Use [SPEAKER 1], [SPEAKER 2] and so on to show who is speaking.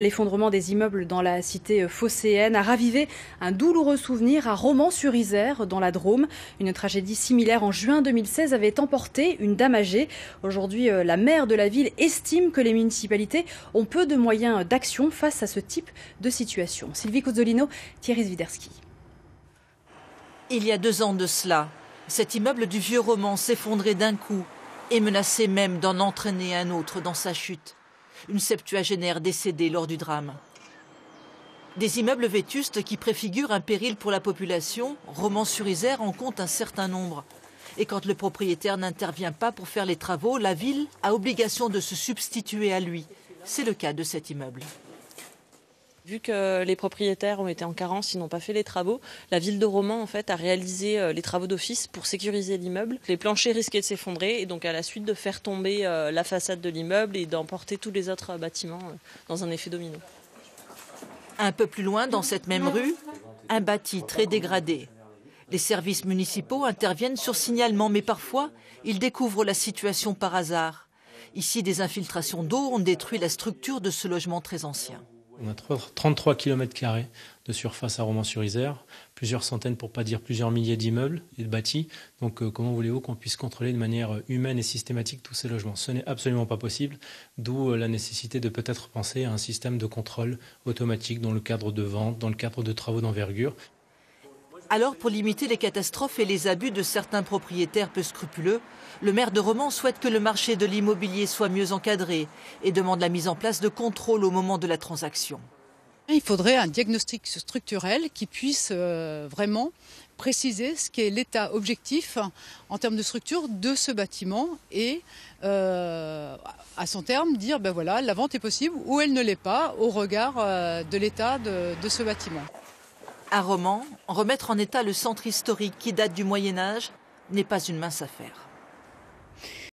[SPEAKER 1] L'effondrement des immeubles dans la cité phocéenne a ravivé un douloureux souvenir à Romans-sur-Isère, dans la Drôme. Une tragédie similaire en juin 2016 avait emporté une dame âgée. Aujourd'hui, la maire de la ville estime que les municipalités ont peu de moyens d'action face à ce type de situation. Sylvie Cozzolino, Thierry Zwiderski.
[SPEAKER 2] Il y a 2 ans de cela, cet immeuble du vieux Romans s'effondrait d'un coup et menaçait même d'en entraîner un autre dans sa chute. Une septuagénaire décédée lors du drame. Des immeubles vétustes qui préfigurent un péril pour la population, Romans-sur-Isère en compte un certain nombre. Et quand le propriétaire n'intervient pas pour faire les travaux, la ville a obligation de se substituer à lui. C'est le cas de cet immeuble.
[SPEAKER 3] Vu que les propriétaires ont été en carence, ils n'ont pas fait les travaux, la ville de Romans en fait, a réalisé les travaux d'office pour sécuriser l'immeuble. Les planchers risquaient de s'effondrer et donc à la suite de faire tomber la façade de l'immeuble et d'emporter tous les autres bâtiments dans un effet domino.
[SPEAKER 2] Un peu plus loin, dans cette même rue, un bâti très dégradé. Les services municipaux interviennent sur signalement, mais parfois, ils découvrent la situation par hasard. Ici, des infiltrations d'eau ont détruit la structure de ce logement très ancien.
[SPEAKER 4] On a 33 km² de surface à Romans-sur-Isère, plusieurs centaines, pour ne pas dire plusieurs milliers d'immeubles et de bâtis. Donc comment voulez-vous qu'on puisse contrôler de manière humaine et systématique tous ces logements? Ce n'est absolument pas possible, d'où la nécessité de peut-être penser à un système de contrôle automatique dans le cadre de ventes, dans le cadre de travaux d'envergure.
[SPEAKER 2] Alors, pour limiter les catastrophes et les abus de certains propriétaires peu scrupuleux, le maire de Romans souhaite que le marché de l'immobilier soit mieux encadré et demande la mise en place de contrôles au moment de la transaction.
[SPEAKER 5] Il faudrait un diagnostic structurel qui puisse vraiment préciser ce qu'est l'état objectif en termes de structure de ce bâtiment et à son terme dire ben voilà, la vente est possible ou elle ne l'est pas au regard de l'état de ce bâtiment.
[SPEAKER 2] À Romans, remettre en état le centre historique qui date du Moyen-Âge n'est pas une mince affaire.